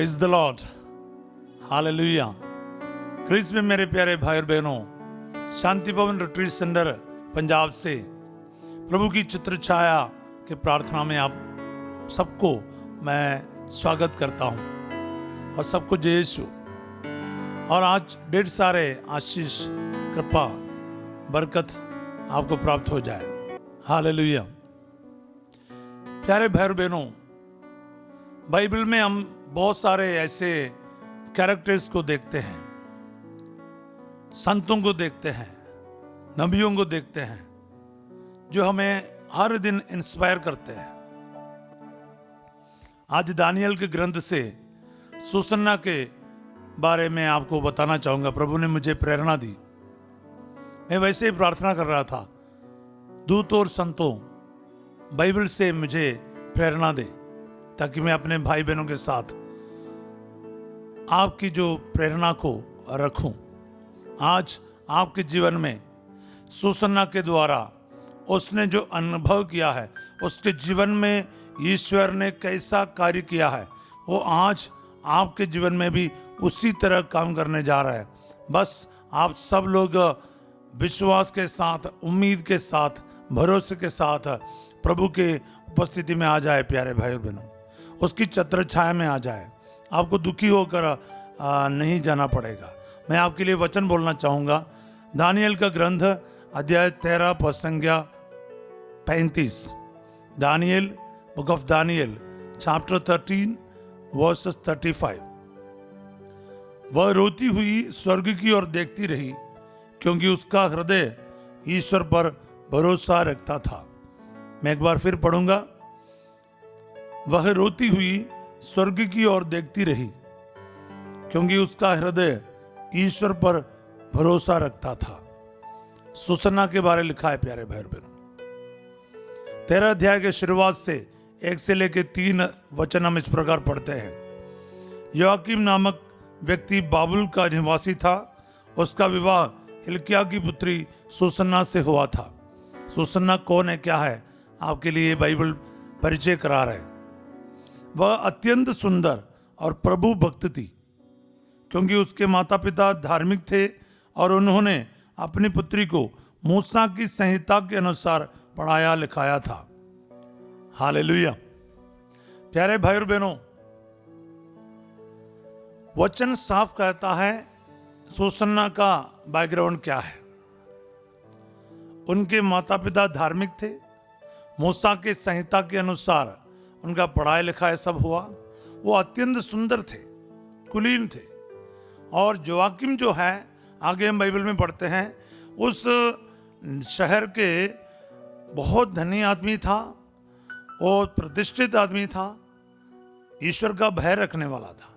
Praise the Lord, hallelujah. Christ में मेरे प्यारे भाई और बहनों, शांति भवन रिट्रीट सेंटर पंजाब से प्रभु की चित्र छाया के प्रार्थना में आप सबको मैं स्वागत करता हूं और सबको जय यीशु। और आज ढेर सारे आशीष, कृपा, बरकत आपको प्राप्त हो जाए। हालेलुया। प्यारे भाई और बहनों, बाइबल में हम बहुत सारे ऐसे कैरेक्टर्स को देखते हैं, संतों को देखते हैं, नबियों को देखते हैं, जो हमें हर दिन इंस्पायर करते हैं। आज दानियल के ग्रंथ से सुसन्ना के बारे में आपको बताना चाहूंगा। प्रभु ने मुझे प्रेरणा दी। मैं वैसे ही प्रार्थना कर रहा था, दूत और संतों बाइबल से मुझे प्रेरणा दे, ताकि मैं अपने भाई बहनों के साथ आपकी जो प्रेरणा को रखूं। आज आपके जीवन में सुसन्ना के द्वारा उसने जो अनुभव किया है, उसके जीवन में ईश्वर ने कैसा कार्य किया है, वो आज आपके जीवन में भी उसी तरह काम करने जा रहा है। बस आप सब लोग विश्वास के साथ, उम्मीद के साथ, भरोसे के साथ प्रभु के उपस्थिति में आ जाए। प्यारे भाई और बहनों, उसकी छत्र छाया में आ जाए। आपको दुखी होकर नहीं जाना पड़ेगा। मैं आपके लिए वचन बोलना चाहूँगा। दानियल का ग्रंथ अध्याय 13 पद संख्या 35। Daniel, book of Daniel chapter 13 verses 35। वह रोती हुई स्वर्ग की ओर देखती रही, क्योंकि उसका हृदय ईश्वर पर भरोसा रखता था। मैं एक बार फिर पढ़ूंगा। वह रोती हुई स्वर्ग की ओर देखती रही, क्योंकि उसका हृदय ईश्वर पर भरोसा रखता था। सुसन्ना के बारे लिखा है। प्यारे भाई बहनों, 13 अध्याय के शुरुआत से 1 से लेकर 3 वचन हम इस प्रकार पढ़ते हैं। योआकीम नामक व्यक्ति बाबुल का निवासी था। उसका विवाह हिल्किय्याह की पुत्री सुसन्ना से हुआ था। सुसन्ना कौन है, क्या है, आपके लिए बाइबल परिचय करा रहे हैं। वह अत्यंत सुंदर और प्रभु भक्त थी, क्योंकि उसके माता पिता धार्मिक थे और उन्होंने अपनी पुत्री को मूसा की संहिता के अनुसार पढ़ाया लिखाया था। हालेलुया। प्यारे भाई और बहनों, वचन साफ कहता है सुसन्ना का बैकग्राउंड क्या है। उनके माता पिता धार्मिक थे, मूसा के संहिता के अनुसार उनका पढ़ाई लिखाई सब हुआ। वो अत्यंत सुंदर थे, कुलीन थे। और योआकीम जो है, आगे हम बाइबल में पढ़ते हैं, उस शहर के बहुत धनी आदमी था और प्रतिष्ठित आदमी था, ईश्वर का भय रखने वाला था।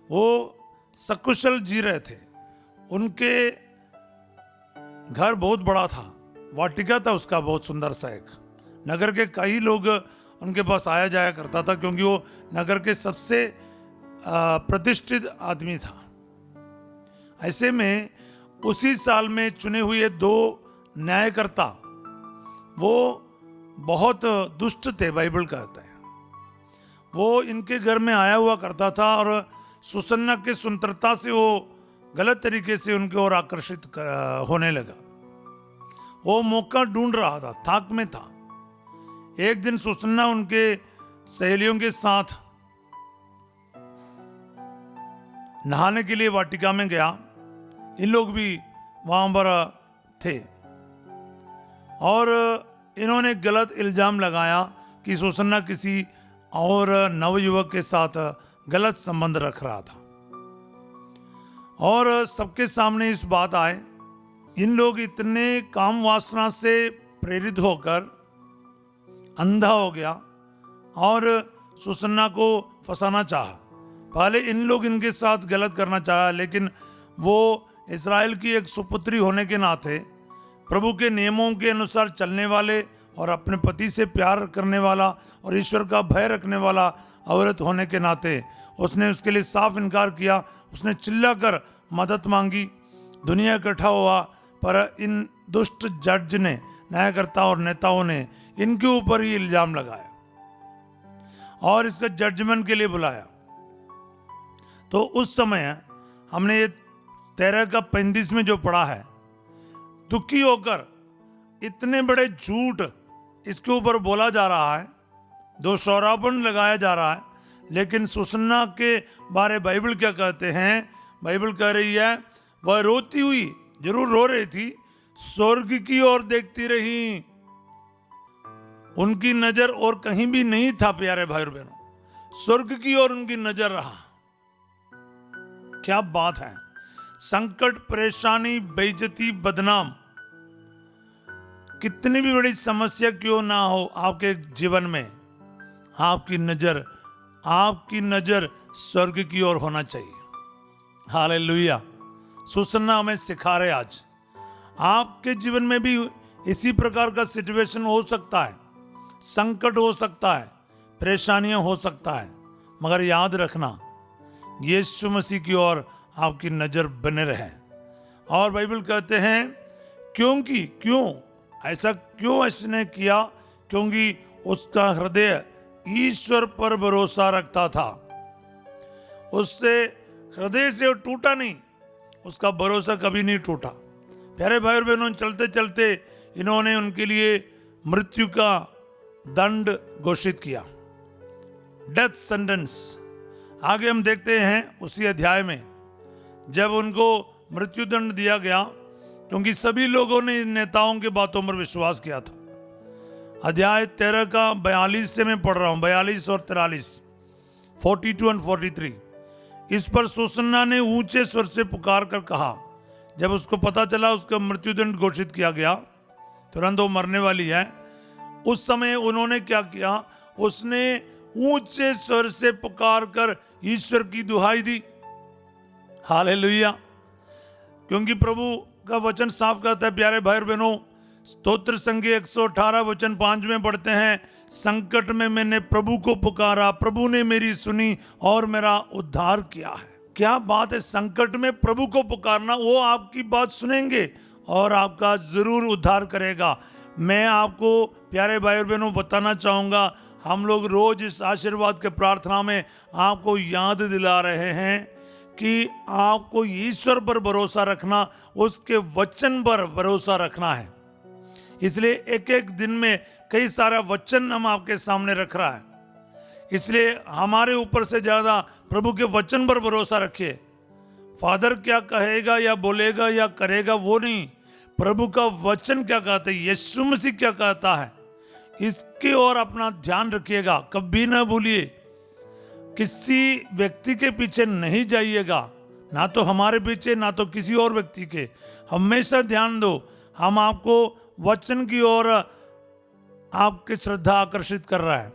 वो सकुशल जी रहे थे। उनके घर बहुत बड़ा था, वाटिका था उसका बहुत सुंदर सा एक। नगर के कई लोग उनके पास आया जाया करता था, क्योंकि वो नगर के सबसे प्रतिष्ठित आदमी था। ऐसे में उसी साल में चुने हुए 2 न्यायकर्ता, वो बहुत दुष्ट थे, बाइबल कहता है। वो इनके घर में आया हुआ करता था और सुसन्ना के सुंदरता से वो गलत तरीके से उनके ओर आकर्षित होने लगा। वो मौका ढूंढ रहा था, थाक में था। एक दिन सुसन्ना उनके सहेलियों के साथ नहाने के लिए वाटिका में गया। इन लोग भी वहां पर थे और इन्होंने गलत इल्जाम लगाया कि सुसन्ना किसी और नवयुवक के साथ गलत संबंध रख रहा था। और सबके सामने इस बात आए। इन लोग इतने काम वासना से प्रेरित होकर अंधा हो गया और सुसन्ना को फंसाना चाहा। पहले इन लोग इनके साथ गलत करना चाहा, लेकिन वो इज़राइल की एक सुपुत्री होने के नाते, प्रभु के नियमों के अनुसार चलने वाले और अपने पति से प्यार करने वाला और ईश्वर का भय रखने वाला औरत होने के नाते उसने उसके लिए साफ इनकार किया। उसने चिल्लाकर मदद मांगी। दुनिया इकट्ठा हुआ, पर इन दुष्ट जज ने, न्यायकर्ता और नेताओं ने इनके ऊपर ही इल्जाम लगाया और इसका जजमेंट के लिए बुलाया। तो उस समय हमने ये 13 का 35 में जो पढ़ा है, दुखी होकर इतने बड़े झूठ इसके ऊपर बोला जा रहा है, दोषारोपण लगाया जा रहा है, लेकिन सुसन्ना के बारे बाइबल क्या कहते हैं? बाइबल कह रही है वह रोती हुई, जरूर रो रही थी, स्वर्ग की ओर देखती रही। उनकी नजर और कहीं भी नहीं था प्यारे भाई और बहनों, स्वर्ग की ओर उनकी नजर रहा। क्या बात है! संकट, परेशानी, बेइज्जती, बदनाम, कितनी भी बड़ी समस्या क्यों ना हो आपके जीवन में, आपकी नजर स्वर्ग की ओर होना चाहिए। हालेलुया! सुसन्ना हमें सिखा रहे आज आपके जीवन में भी इसी प्रकार का सिचुएशन हो सकता है, संकट हो सकता है, परेशानियां हो सकता है, मगर याद रखना यीशु मसीह की ओर आपकी नजर बने रहे। और बाइबल कहते हैं क्यों ऐसा क्यों इसने किया? क्योंकि उसका हृदय ईश्वर पर भरोसा रखता था। उससे हृदय से टूटा नहीं, उसका भरोसा कभी नहीं टूटा। प्यारे भाई और बहनों, चलते चलते इन्होंने उनके लिए मृत्यु का दंड घोषित किया, डेथ सेंटेंस। आगे हम देखते हैं उसी अध्याय में, जब उनको मृत्यु दंड दिया गया, क्योंकि सभी लोगों ने नेताओं के बातों पर विश्वास किया था। अध्याय 13 का 42 से मैं पढ़ रहा हूं, 42 और 43, 42 एंड 43। इस पर सुसन्ना ने ऊंचे स्वर से पुकार कर कहा, जब उसको पता चला उसका मृत्युदंड घोषित किया गया, तुरंत वो मरने वाली है, उस समय उन्होंने क्या किया? उसने ऊंचे स्वर से पुकार कर ईश्वर की दुहाई दी। हालेलुया! क्योंकि प्रभु का वचन साफ कहता है प्यारे भाई और बहनों, स्तोत्र संगीत 118 वचन 5 में पढ़ते हैं, संकट में मैंने प्रभु को पुकारा, प्रभु ने मेरी सुनी और मेरा उद्धार किया है। क्या बात है! संकट में प्रभु को पुकारना, वो आपकी बात सुनेंगे और आपका जरूर उद्धार करेगा। मैं आपको प्यारे भाई और बहनों बताना चाहूँगा, हम लोग रोज इस आशीर्वाद के प्रार्थना में आपको याद दिला रहे हैं कि आपको ईश्वर पर भरोसा रखना, उसके वचन पर भरोसा रखना है। इसलिए एक एक दिन में कई सारा वचन हम आपके सामने रख रहा है, इसलिए हमारे ऊपर से ज्यादा प्रभु के वचन पर भरोसा रखिए। फादर क्या कहेगा या बोलेगा या करेगा वो नहीं, प्रभु का वचन क्या कहता है, यीशु मसीह क्या कहता है, इसकी ओर अपना ध्यान रखिएगा। कभी ना भूलिए, किसी व्यक्ति के पीछे नहीं जाइएगा, ना तो हमारे पीछे ना तो किसी और व्यक्ति के। हमेशा ध्यान दो, हम आपको वचन की ओर आपकी श्रद्धा आकर्षित कर रहा है।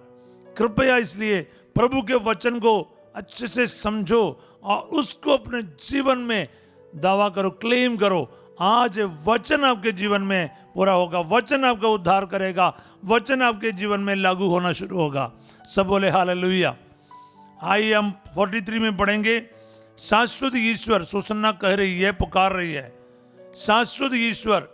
कृपया इसलिए प्रभु के वचन को अच्छे से समझो और उसको अपने जीवन में दावा करो, क्लेम करो। आज वचन आपके जीवन में पूरा होगा, वचन आपका उद्धार करेगा, वचन आपके जीवन में लागू होना शुरू होगा। सब बोले हालेलुया। आइए हम 43 में पढ़ेंगे, शाश्वत ईश्वर, सुसन्ना कह रही है, पुकार रही है, शाश्वत ईश्वर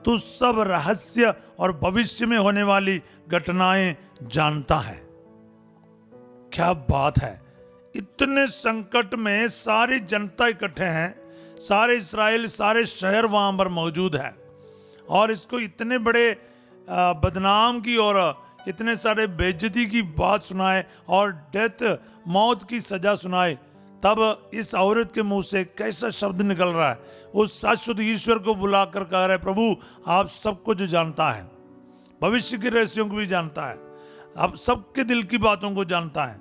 तू सब रहस्य और भविष्य में होने वाली घटनाएं जानता है। क्या बात है! इतने संकट में सारी जनता इकट्ठे हैं, सारे इस्राएल, सारे शहर वहां पर मौजूद है, और इसको इतने बड़े बदनाम की और इतने सारे बेइज्जती की बात सुनाए और डेथ, मौत की सजा सुनाए, तब इस औरत के मुंह से कैसा शब्द निकल रहा है? उस शाश्वत ईश्वर को बुलाकर कह रहे, प्रभु आप सब कुछ जानता है, भविष्य के रहस्यों को भी जानता है, आप सबके दिल की बातों को जानता है।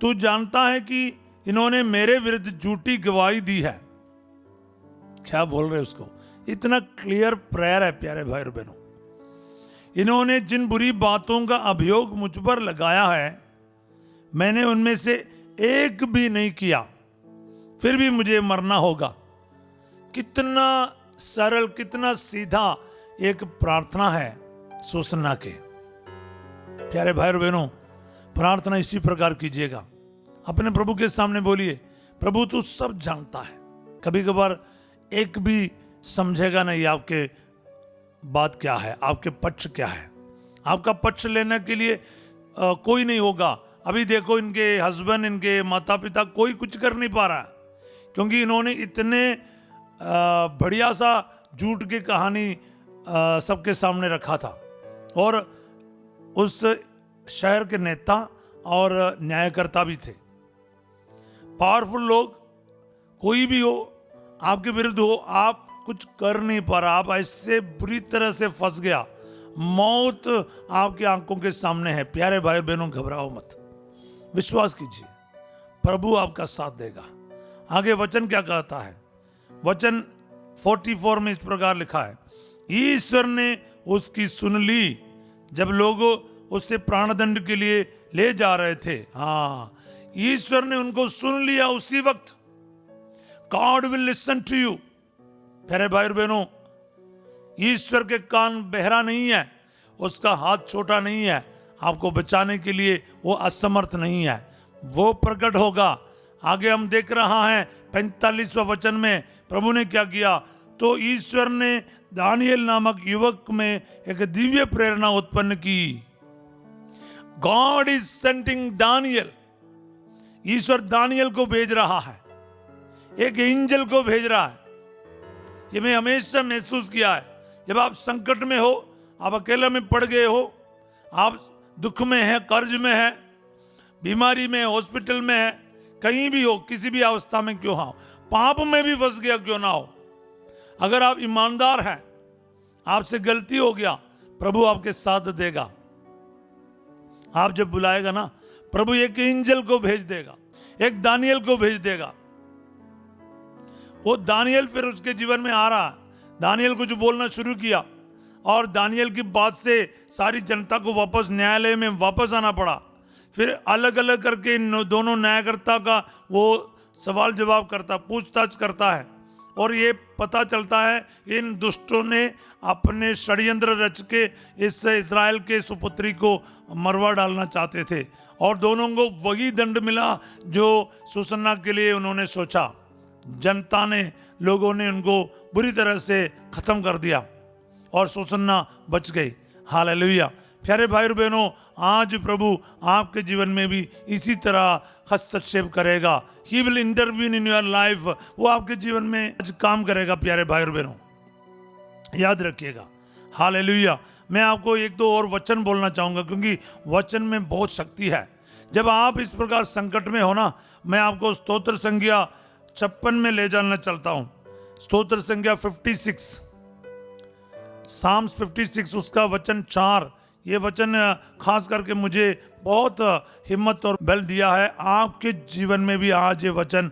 तू जानता है कि इन्होंने मेरे विरुद्ध झूठी गवाही दी है। क्या बोल रहे उसको? इतना क्लियर प्रेयर है प्यारे भाई और बहनों। इन्होंने जिन बुरी बातों का अभियोग मुझ पर लगाया है, मैंने उनमें से एक भी नहीं किया, फिर भी मुझे मरना होगा। कितना सरल, कितना सीधा एक प्रार्थना है सुसन्ना के। प्यारे भाई और बहनों, प्रार्थना इसी प्रकार कीजिएगा, अपने प्रभु के सामने बोलिए, प्रभु तू सब जानता है। कभी कभार एक भी समझेगा नहीं आपके बात क्या है, आपके पक्ष क्या है। आपका पक्ष लेने के लिए कोई नहीं होगा, अभी देखो इनके हस्बैंड, इनके माता पिता कोई कुछ कर नहीं पा रहा है, क्योंकि इन्होंने इतने बढ़िया सा झूठ की कहानी सबके सामने रखा था। और उस शहर के नेता और न्यायकर्ता भी थे। पावरफुल लोग, कोई भी हो, आपके विरुद्ध हो, आप कुछ कर नहीं पा रहा, आप ऐसे बुरी तरह से फंस गया, मौत आपकी आंखों के सामने है। प्यारे भाई बहनों, घबराओ मत, विश्वास कीजिए, प्रभु आपका साथ देगा। आगे वचन क्या कहता है? वचन 44 में इस प्रकार लिखा है, ईश्वर ने उसकी सुन ली। जब लोग उससे प्राणदंड के लिए ले जा रहे थे, हाँ, ईश्वर ने उनको सुन लिया उसी वक्त। God will listen to you. प्यारे भाई और बहनों, ईश्वर के कान बहरा नहीं है, उसका हाथ छोटा नहीं है, आपको बचाने के लिए वो असमर्थ नहीं है, वो प्रकट होगा। आगे हम देख रहा है 45वां वचन में प्रभु ने क्या किया? तो ईश्वर ने दानियल नामक युवक में एक दिव्य प्रेरणा उत्पन्न की। God is sending Daniel. ईश्वर दानियल को भेज रहा है, एक एंजल को भेज रहा है। ये मैं हमेशा महसूस किया है, जब आप संकट में हो, आप अकेले में पड़ गए हो, आप दुख में है, कर्ज में है, बीमारी में, हॉस्पिटल में है, कहीं भी हो, किसी भी अवस्था में क्यों हो, पाप में भी फंस गया क्यों ना हो, अगर आप ईमानदार हैं, आपसे गलती हो गया, प्रभु आपके साथ देगा। आप जब बुलाएगा ना, प्रभु एक एंजल को भेज देगा, एक दानियल को भेज देगा। वो दानियल फिर उसके जीवन में आ रहा है। दानियल कुछ बोलना शुरू किया और दानियल की बात से सारी जनता को वापस न्यायालय में वापस आना पड़ा। फिर अलग अलग करके इन दोनों न्यायकर्ता का वो सवाल जवाब करता, पूछताछ करता है, और ये पता चलता है इन दुष्टों ने अपने षड्यंत्र रच के इस इस्राएल के सुपुत्री को मरवा डालना चाहते थे, और दोनों को वही दंड मिला जो सुसन्ना के लिए उन्होंने सोचा। जनता ने, लोगों ने उनको बुरी तरह से खत्म कर दिया और सुसन्ना बच गई। हालेलुया। प्यारे भाई और बहनों, आज प्रभु आपके जीवन में भी इसी तरह हस्तक्षेप करेगा। He will intervene in your life. वो आपके जीवन में आज काम करेगा। प्यारे भाई और बहनों, याद रखिएगा। हालेलुया। मैं आपको एक दो और वचन बोलना चाहूंगा, क्योंकि वचन में बहुत शक्ति है। जब आप इस प्रकार संकट में हो ना, मैं आपको स्तोत्र संज्ञा 56 में ले जाना चाहता हूं। स्तोत्र संज्ञा 56, साम्स 56, उसका वचन 4। ये वचन खास करके मुझे बहुत हिम्मत और बल दिया है। आपके जीवन में भी आज ये वचन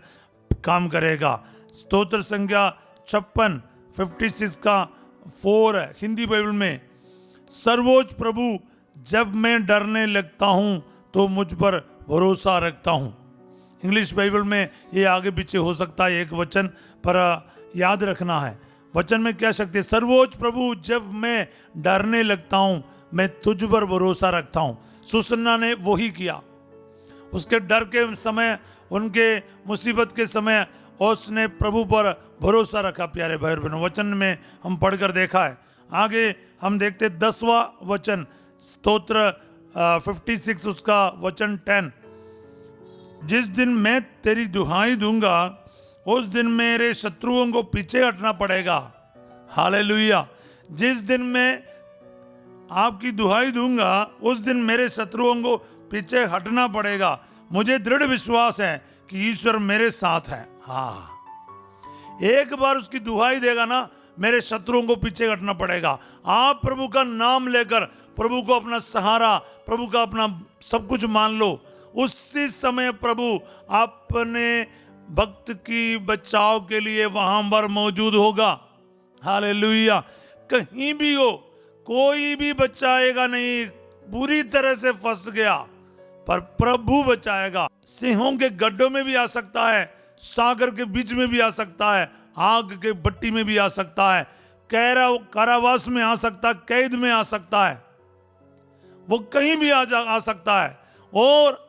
काम करेगा। स्तोत्र संज्ञा 56 का 4 है हिंदी बाइबल में। सर्वोच्च प्रभु, जब मैं डरने लगता हूं तो मुझ पर भरोसा रखता हूं। इंग्लिश बाइबल में ये आगे पीछे हो सकता है एक वचन, पर याद रखना है वचन में क्या शक्ति है। सर्वोच्च प्रभु, जब मैं डरने लगता हूं मैं तुझ पर भरोसा रखता हूं। सुसन्ना ने वही किया। उसके डर के समय, उनके मुसीबत के समय उसने प्रभु पर भरोसा रखा। प्यारे भाई और बहनों, वचन में हम पढ़कर देखा है। आगे हम देखते 10वां वचन, स्तोत्र 56 उसका वचन 10। जिस दिन मैं तेरी दुहाई दूंगा उस दिन मेरे शत्रुओं को पीछे हटना पड़ेगा। हालेलुया। जिस दिन मैं आपकी दुहाई दूंगा उस दिन मेरे शत्रुओं को पीछे हटना पड़ेगा। मुझे दृढ़ विश्वास है कि ईश्वर मेरे साथ है। हाँ, एक बार उसकी दुहाई देगा ना, मेरे शत्रुओं को पीछे हटना पड़ेगा। आप प्रभु का नाम लेकर प्रभु को अपना सहारा, प्रभु का अपना सब कुछ मान लो। उसी समय प्रभु अपने भक्त की बचाव के लिए वहां पर मौजूद होगा। हालेलुया। कहीं भी हो, कोई भी बचाएगा नहीं। बुरी तरह से फंस गया पर प्रभु बचाएगा। सिंहों के गड्ढों में भी आ सकता है, सागर के बीच में भी आ सकता है, आग के भट्टी में भी आ सकता है, कारावास में आ सकता है, कैद में आ सकता है, वो कहीं भी आ सकता है, और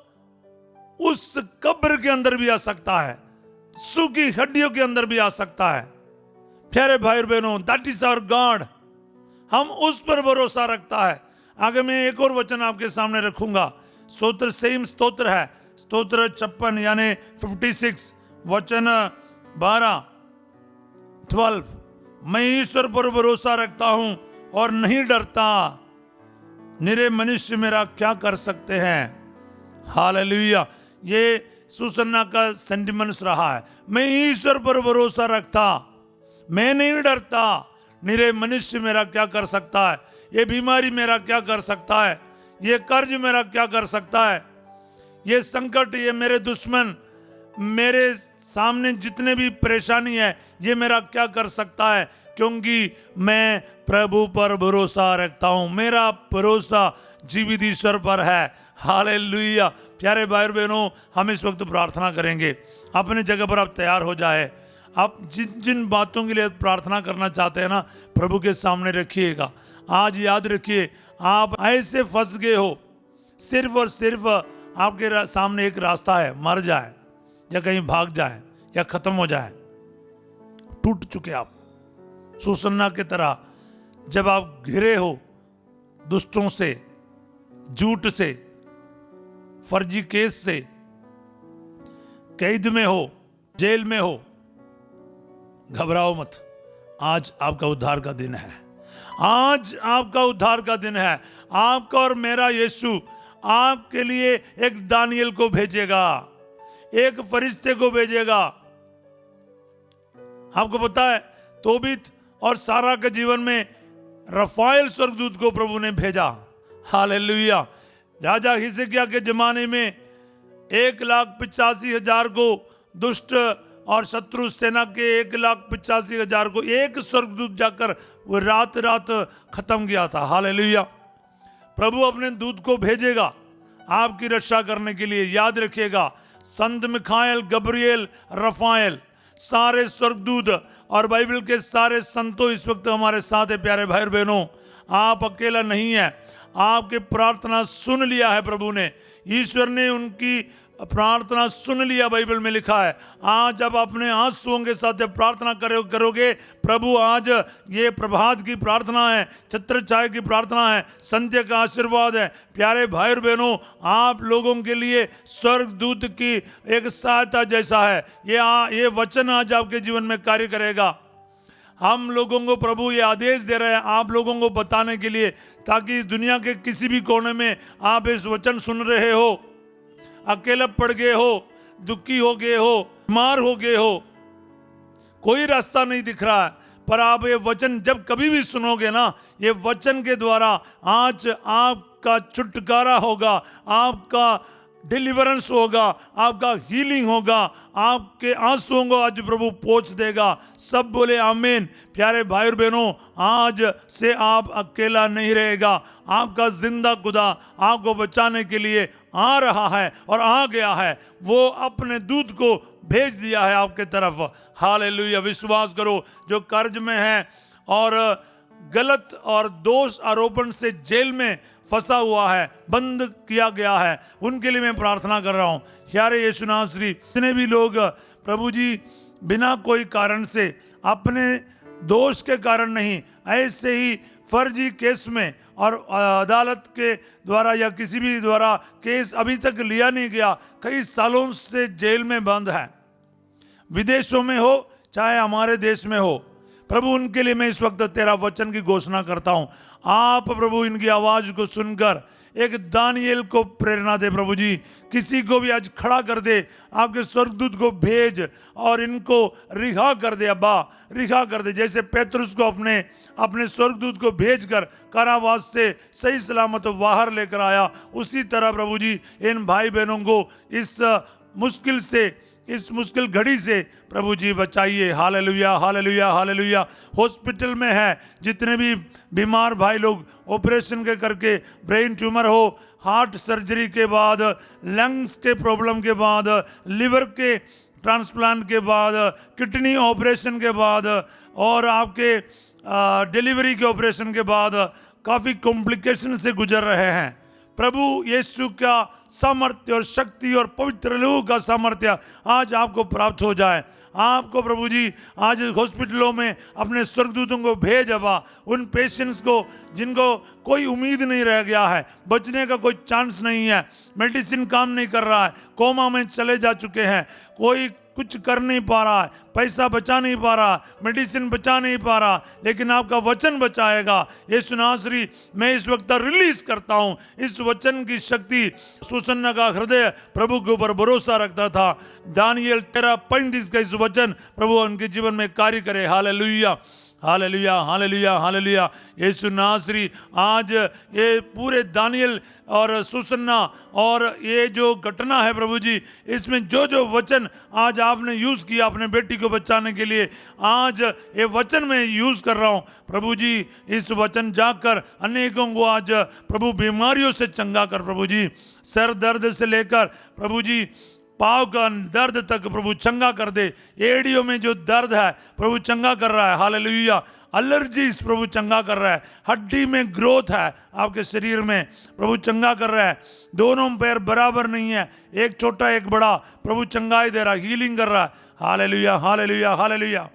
उस कब्र के अंदर भी आ सकता है, सूखी हड्डियों के अंदर भी आ सकता है। प्यारे भाई और बहनों, दैट इज आवर गॉड। हम उस पर भरोसा रखता है। आगे मैं एक और वचन आपके सामने रखूंगा। स्तोत्र सेम स्तोत्र है, स्तोत्र 56 यानी 56 वचन 12 मैं ईश्वर पर भरोसा रखता हूं और नहीं डरता, निरे मनुष्य मेरा क्या कर सकते हैं। हालेलुया। ये सुसन्ना का सेंटिमेंट्स रहा है, मैं ईश्वर पर भरोसा रखता, मैं नहीं डरता, निरे मनुष्य मेरा क्या कर सकता है, ये बीमारी मेरा क्या कर सकता है, ये कर्ज मेरा क्या कर सकता है, ये संकट, ये मेरे दुश्मन, मेरे सामने जितने भी परेशानी है, ये मेरा क्या कर सकता है, क्योंकि मैं प्रभु पर भरोसा रखता हूं, मेरा भरोसा जीवित ईश्वर पर है। हालेलुया। प्यारे भाई बहनों, हम इस वक्त प्रार्थना करेंगे। अपने जगह पर आप तैयार हो जाए। आप जिन जिन बातों के लिए प्रार्थना करना चाहते हैं ना, प्रभु के सामने रखिएगा। आज याद रखिए, आप ऐसे फंस गए हो, सिर्फ और सिर्फ आपके सामने एक रास्ता है, मर जाए या कहीं भाग जाए या खत्म हो जाए। टूट चुके आप सुसन्ना की तरह। जब आप घिरे हो दुष्टों से, झूठ से, फर्जी केस से, कैद में हो, जेल में हो, घबराओ मत। आज आपका उद्धार का दिन है। आज आपका उद्धार का दिन है। आपका और मेरा यीशु आपके लिए एक दानियल को भेजेगा, एक फरिश्ते को भेजेगा। आपको पता है, तोबित और सारा के जीवन में रफाएल स्वर्गदूत को प्रभु ने भेजा। हालेलुया। राजा हिजकिय्याह के जमाने में 1,85,000 को, दुष्ट और शत्रु सेना के 1,85,000 को एक स्वर्गदूत जाकर वो रात रात खत्म किया था। हालेलुया। प्रभु अपने दूत को भेजेगा आपकी रक्षा करने के लिए। याद रखिएगा, संत मिखाएल, गब्रिएल, रफाएल, सारे स्वर्गदूत और बाइबल के सारे संतों इस वक्त हमारे साथ है। प्यारे भाई बहनों, आप अकेला नहीं है। आपके प्रार्थना सुन लिया है प्रभु ने, ईश्वर ने उनकी प्रार्थना सुन लिया। बाइबल में लिखा है, आज अब अपने आंसुओं के साथ प्रार्थना करोगे, प्रभु आज ये प्रभात की प्रार्थना है, छत्र छाया की प्रार्थना है, संध्या का आशीर्वाद है। प्यारे भाई और बहनों, आप लोगों के लिए स्वर्गदूत की एक सहायता जैसा है। ये वचन आज आपके जीवन में कार्य करेगा। हम लोगों को प्रभु ये आदेश दे रहे हैं आप लोगों को बताने के लिए, ताकि इस दुनिया के किसी भी कोने में आप इस वचन सुन रहे हो, अकेले पड़ गए हो, दुखी हो गए हो, बीमार हो गए हो, कोई रास्ता नहीं दिख रहा है, पर आप ये वचन जब कभी भी सुनोगे ना, ये वचन के द्वारा आज आपका छुटकारा होगा, आपका डिलीवरेंस होगा, आपका हीलिंग होगा, आपके आंसुओं को आज प्रभु पोंछ देगा। सब बोले आमीन। प्यारे भाई और बहनों, आज से आप अकेला नहीं रहेगा। आपका जिंदा खुदा आपको बचाने के लिए आ रहा है और आ गया है। वो अपने दूत को भेज दिया है आपके तरफ। हालेलुया। विश्वास करो, जो कर्ज में है और गलत और दोष आरोपण से जेल में फंसा हुआ है, बंद किया गया है, उनके लिए मैं प्रार्थना कर रहा हूं। यारे यीशु नासरी, जितने भी लोग प्रभु जी बिना कोई कारण से, अपने दोष के कारण नहीं, ऐसे ही फर्जी केस में और अदालत के द्वारा या किसी भी द्वारा केस अभी तक लिया नहीं गया, कई सालों से जेल में बंद है, विदेशों में हो चाहे हमारे देश में हो, प्रभु उनके लिए मैं इस वक्त तेरा वचन की घोषणा करता हूं। आप प्रभु इनकी आवाज को सुनकर एक दानियल को प्रेरणा दे प्रभु जी, किसी को भी आज खड़ा कर दे, आपके स्वर्गदूत को भेज और इनको रिहा कर दे। अब्बा रिहा कर दे, जैसे पेतरुस को अपने स्वर्गदूत को भेजकर कारावास से सही सलामत बाहर लेकर आया, उसी तरह प्रभु जी इन भाई बहनों को इस मुश्किल घड़ी से प्रभु जी बचाइए। Hallelujah, hallelujah, hallelujah. हॉस्पिटल में है जितने भी बीमार भाई लोग, ऑपरेशन के करके, ब्रेन ट्यूमर हो, हार्ट सर्जरी के बाद, लंग्स के प्रॉब्लम के बाद, लिवर के ट्रांसप्लांट के बाद, किडनी ऑपरेशन के बाद और आपके डिलीवरी के ऑपरेशन के बाद काफ़ी कॉम्प्लिकेशन से गुजर रहे हैं, प्रभु यीशु का सामर्थ्य और शक्ति और पवित्र लहू का सामर्थ्य आज आपको प्राप्त हो जाए। आपको प्रभु जी आज हॉस्पिटलों में अपने स्वर्गदूतों को भेज अबा, उन पेशेंट्स को जिनको कोई उम्मीद नहीं रह गया है, बचने का कोई चांस नहीं है, मेडिसिन काम नहीं कर रहा है, कोमा में चले जा चुके हैं, कोई कुछ कर नहीं पा रहा है, पैसा बचा नहीं पा रहा, मेडिसिन बचा नहीं पा रहा, लेकिन आपका वचन बचाएगा। यीशु नासरी, मैं इस वक्त रिलीज करता हूं इस वचन की शक्ति। सुसन्ना का हृदय प्रभु के ऊपर भरोसा रखता था। दानियल 13:35 का इस वचन प्रभु उनके जीवन में कार्य करे। Hallelujah, hallelujah, hallelujah, hallelujah. Yeshu नासरी, आज ये पूरे दानियल और सुसन्ना और ये जो घटना है प्रभु जी, इसमें जो जो वचन आज आपने यूज़ किया अपने बेटी को बचाने के लिए, आज ये वचन मैं यूज़ कर रहा हूँ प्रभु जी। इस वचन जाकर अनेकों को आज प्रभु बीमारियों से चंगा कर प्रभु जी, सर दर्द से लेकर प्रभु जी पाँव का दर्द तक प्रभु चंगा कर दे। एड़ियों में जो दर्द है प्रभु चंगा कर रहा है। हालेलुया। एलर्जीज प्रभु चंगा कर रहा है। हड्डी में ग्रोथ है आपके शरीर में, प्रभु चंगा कर रहा है। दोनों पैर बराबर नहीं है, एक छोटा एक बड़ा, प्रभु चंगाई दे रहा है, हीलिंग कर रहा है। Hallelujah, hallelujah, hallelujah.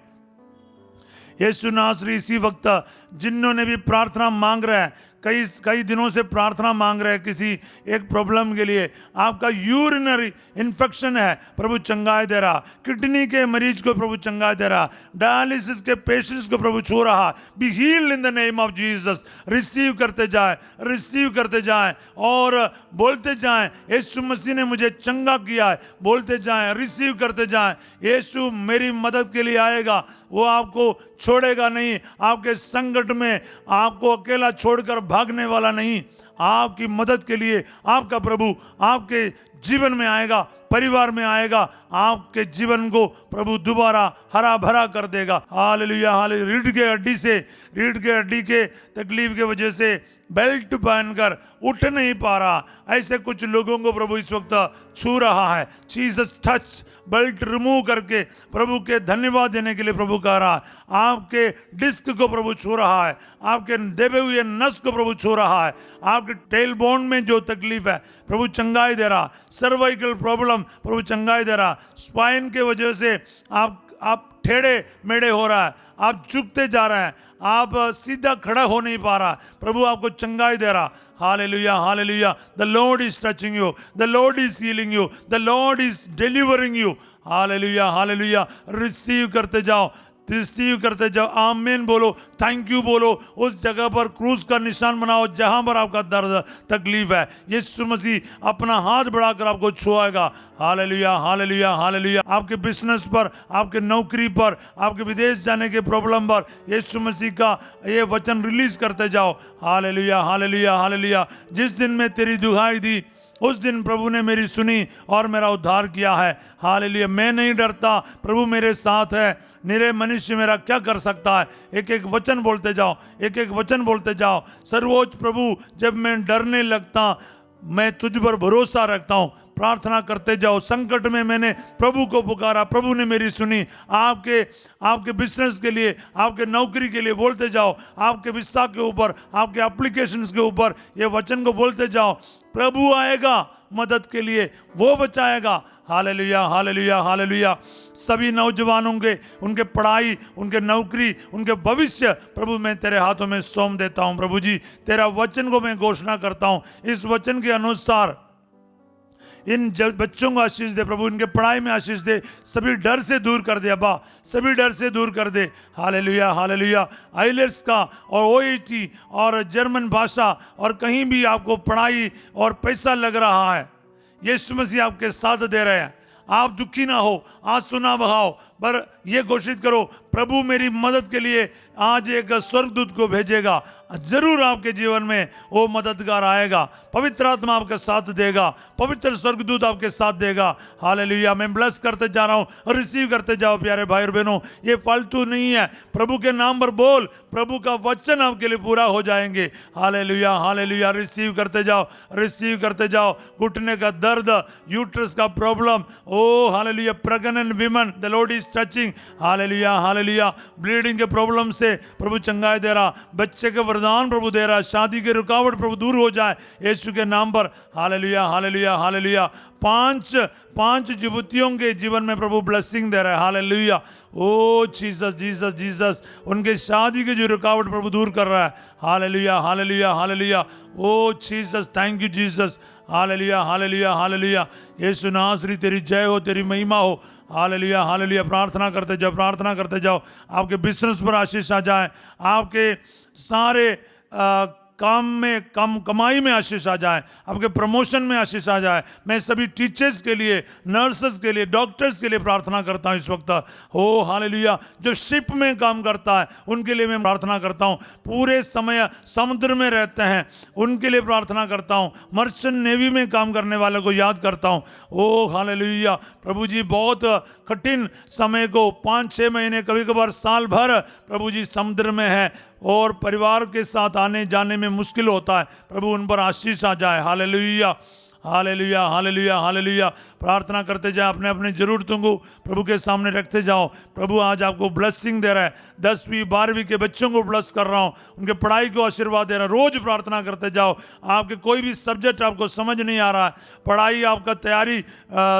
यीशु नासरी, इसी वक्त जिन्होंने भी प्रार्थना मांग रहे हैं, कई दिनों से प्रार्थना मांग रहे हैं किसी एक प्रॉब्लम के लिए, आपका यूरिनरी इन्फेक्शन है प्रभु चंगाई दे रहा, किडनी के मरीज को प्रभु चंगाई दे रहा, डायलिसिस के पेशेंट्स को प्रभु छू रहा। Be healed in the name of Jesus. Receive करते जाए, रिसीव करते जाए और बोलते जाएं, यीशु मसीह ने मुझे चंगा किया है, बोलते जाएं, रिसीव करते जाएं। यीशु मेरी मदद के लिए आएगा, वो आपको छोड़ेगा नहीं, आपके संकट में आपको अकेला छोड़कर भागने वाला नहीं, आपकी मदद के लिए आपका प्रभु आपके जीवन में आएगा, परिवार में आएगा, आपके जीवन को प्रभु दोबारा हरा भरा कर देगा। Hallelujah, hallelujah. रीढ़ के हड्डी के तकलीफ के वजह से बेल्ट पहनकर उठ नहीं पा रहा, ऐसे कुछ लोगों को प्रभु इस वक्त छू रहा है। जीसस टच, बेल्ट रिमूव करके प्रभु के धन्यवाद देने के लिए प्रभु कह रहा है। आपके डिस्क को प्रभु छू रहा है, आपके देवे हुए नस को प्रभु छू रहा है, आपके टेल बोन में जो तकलीफ है प्रभु चंगाई दे रहा, सर्वाइकल प्रॉब्लम प्रभु चंगाई दे रहा, स्पाइन के वजह से आप टेढ़े मेढ़े हो रहा है, आप झुकते जा रहे हैं, आप सीधा खड़ा हो नहीं पा रहा, प्रभु आपको चंगाई दे रहा। Hallelujah, hallelujah. The Lord is touching you, the Lord is healing you, the Lord is delivering you. Hallelujah, hallelujah. Receive करते जाओ, रिसीव करते जाओ। आमीन बोलो, थैंक यू बोलो। उस जगह पर क्रूस का निशान बनाओ जहां पर आपका दर्द तकलीफ है। यीशु मसीह अपना हाथ बढ़ाकर आपको छुआएगा। Hallelujah, hallelujah, hallelujah. आपके बिजनेस पर, आपके नौकरी पर, आपके विदेश जाने के प्रॉब्लम पर यीशु मसीह का ये वचन रिलीज करते जाओ। Hallelujah, hallelujah, hallelujah. जिस दिन मैं तेरी दुहाई दी उस दिन प्रभु ने मेरी सुनी और मेरा उद्धार किया है। हालेलुया। मैं नहीं डरता, प्रभु मेरे साथ है, निरे मनुष्य मेरा क्या कर सकता है। एक एक वचन बोलते जाओ, एक एक वचन बोलते जाओ। सर्वोच्च प्रभु, जब मैं डरने लगता, मैं तुझ पर भरोसा रखता हूँ। प्रार्थना करते जाओ। संकट में मैंने प्रभु को पुकारा, प्रभु ने मेरी सुनी। आपके बिजनेस के लिए, आपके नौकरी के लिए बोलते जाओ। आपके विसा के ऊपर, आपके एप्लीकेशंस के ऊपर ये वचन को बोलते जाओ। प्रभु आएगा मदद के लिए, वो बचाएगा। Hallelujah, hallelujah, hallelujah. सभी नौजवानों के, उनके पढ़ाई, उनके नौकरी, उनके भविष्य प्रभु मैं तेरे हाथों में सौंप देता हूं। प्रभु जी, तेरा वचन को मैं घोषणा करता हूं। इस वचन के अनुसार इन बच्चों को आशीष दे प्रभु, इनके पढ़ाई में आशीष दे। सभी डर से दूर कर दे अब्बा, सभी डर से दूर कर दे। Hallelujah, hallelujah. आइलेट्स का और ओईटी और जर्मन भाषा और कहीं भी आपको पढ़ाई और पैसा लग रहा है, यीशु मसीह आपके साथ दे रहे हैं। आप दुखी ना हो, आंसू ना बहाओ, पर यह घोषित करो, प्रभु मेरी मदद के लिए आज एक स्वर्गदूत को भेजेगा। जरूर आपके जीवन में वो मददगार आएगा। पवित्र आत्मा आपका साथ देगा, पवित्र स्वर्गदूत आपके साथ देगा। हालेलुया। मैं ब्लेस करते जा रहा हूँ, रिसीव करते जाओ प्यारे भाई और बहनों। ये फालतू नहीं है, प्रभु के नाम पर बोल, प्रभु का वचन आपके लिए पूरा हो जाएंगे। Hallelujah, hallelujah. रिसीव करते जाओ, रिसीव करते जाओ। घुटने का दर्द, यूट्रस का problem, oh hallelujah. Pregnant women, the Lord is touching. Hallelujah, hallelujah. Bleeding के प्रॉब्लम से प्रभु चंगाई दे रहा, बच्चे के वरदान प्रभु दे रहा, शादी की रुकावट प्रभु दूर हो जाए यीशु के नाम पर। Hallelujah, hallelujah, hallelujah. पांच युवतियों के जीवन में प्रभु ब्लेसिंग दे रहा है। Hallelujah. Oh Jesus Jesus Jesus, उनके शादी की जो रुकावट प्रभु दूर कर रहा है। Hallelujah hallelujah hallelujah. Oh Jesus, thank you Jesus. Hallelujah hallelujah hallelujah. Yeshu नासरी तेरी जय हो, तेरी महिमा हो। Hallelujah hallelujah. प्रार्थना करते जाओ, प्रार्थना करते जाओ। आपके बिजनेस पर आशीष आ जाए, आपके सारे काम में, कमाई में आशीष आ जाए, आपके प्रमोशन में आशीष आ जाए। मैं सभी टीचर्स के लिए, नर्सेस के लिए, डॉक्टर्स के लिए प्रार्थना करता हूँ इस वक्त। हो हालेलुया। जो शिप में काम करता है उनके लिए मैं प्रार्थना करता हूँ। पूरे समय समुद्र में रहते हैं उनके लिए प्रार्थना करता हूँ। मर्चेंट नेवी में काम करने वालों को याद करता हूँ। ओ हालेलुया। प्रभु जी बहुत कठिन समय को 5-6 महीने, कभी कभार साल भर प्रभु जी समुद्र में है और परिवार के साथ आने जाने में मुश्किल होता है। प्रभु उन पर आशीष आ जाए। Hallelujah hallelujah hallelujah hallelujah. प्रार्थना करते जाए, अपने अपने जरूरतों को प्रभु के सामने रखते जाओ। प्रभु आज आपको ब्लेसिंग दे रहा है। 10वीं 12वीं के बच्चों को ब्लेस कर रहा हूँ, उनके पढ़ाई को आशीर्वाद दे रहा है। रोज प्रार्थना करते जाओ। आपके कोई भी सब्जेक्ट आपको समझ नहीं आ रहा है, पढ़ाई आपका तैयारी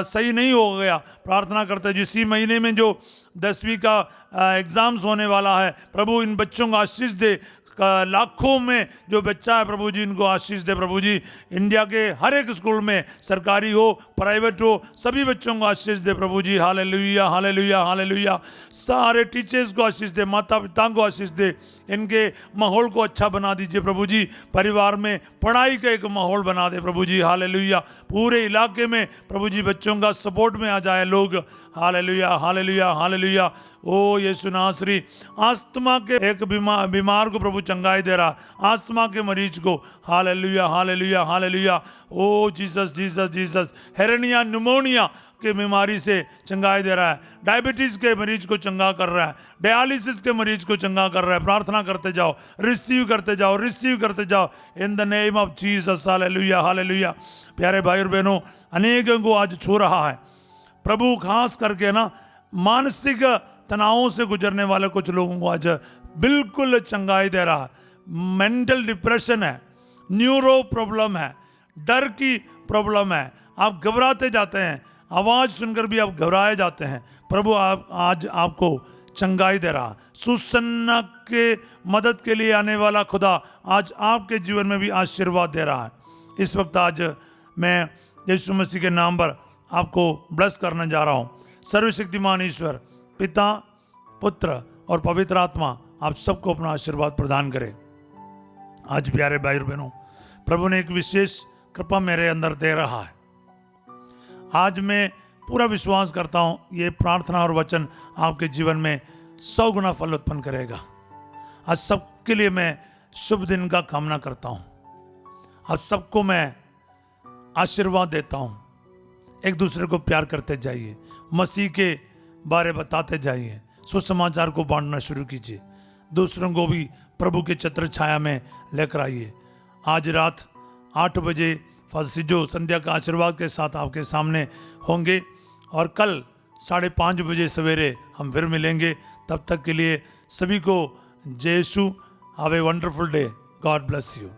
सही नहीं हो गया, प्रार्थना करते जाओ। इसी महीने में जो 10वीं का एग्जाम्स होने वाला है, प्रभु इन बच्चों को आशीष दे। लाखों में जो बच्चा है प्रभु जी, इनको आशीष दे। प्रभु जी इंडिया के हर एक स्कूल में, सरकारी हो प्राइवेट हो, सभी बच्चों को आशीष दे प्रभु जी। Hallelujah hallelujah hallelujah. सारे टीचर्स को आशीष दे, माता पिता को आशीष दे। इनके माहौल को अच्छा बना दीजिए प्रभु जी। परिवार में पढ़ाई का एक माहौल बना दे प्रभु जी। हालेलुया। पूरे इलाके में प्रभु जी बच्चों का सपोर्ट में आ जाए लोग। Hallelujah hallelujah hallelujah. Oh Yeshu नासरी, आस्थमा के एक बीमार को प्रभु चंगाई दे रहा, आस्थमा के मरीज को। Hallelujah hallelujah hallelujah. Oh Jesus Jesus Jesus. Hernia pneumonia के बीमारी से चंगाई दे रहा है, डायबिटीज के मरीज को चंगा कर रहा है, डायलिसिस के मरीज को चंगा कर रहा है। प्रार्थना करते जाओ, रिसीव करते जाओ, रिसीव करते जाओ in the name of Jesus. Hallelujah hallelujah. प्यारे भाई और बहनों, अनेकों को आज छू रहा है प्रभु, खास करके ना मानसिक तनावों से गुजरने वाले कुछ लोगों को आज बिल्कुल चंगाई दे रहा है। मेंटल डिप्रेशन है, न्यूरो प्रॉब्लम है, डर की प्रॉब्लम है, आप घबराते जाते हैं, आवाज सुनकर भी आप घबराए जाते हैं। प्रभु आज आपको चंगाई दे रहा। सुसन्ना के मदद के लिए आने वाला खुदा आज आपके जीवन में भी आशीर्वाद दे रहा है। इस वक्त आज मैं यीशु मसीह के नाम पर आपको ब्लेस करने जा रहा हूँ। सर्वशक्तिमान ईश्वर पिता, पुत्र और पवित्र आत्मा आप सबको अपना आशीर्वाद प्रदान करे। आज प्यारे भाई और बहनों, प्रभु ने एक विशेष कृपा मेरे अंदर दे रहा है। आज मैं पूरा विश्वास करता हूँ ये प्रार्थना और वचन आपके जीवन में 100 गुना फल उत्पन्न करेगा। आज सबके लिए मैं शुभ दिन का कामना करता हूँ। आज सबको मैं आशीर्वाद देता हूँ। एक दूसरे को प्यार करते जाइए, मसीह के बारे बताते जाइए, सुसमाचार को बांटना शुरू कीजिए, दूसरों को भी प्रभु के छत्र छाया में लेकर आइए। आज रात 8 बजे फादर सिजो संध्या का आशीर्वाद के साथ आपके सामने होंगे और कल 5:30 बजे सवेरे हम फिर मिलेंगे। तब तक के लिए सभी को जय Yeshu, have a wonderful day, God bless you.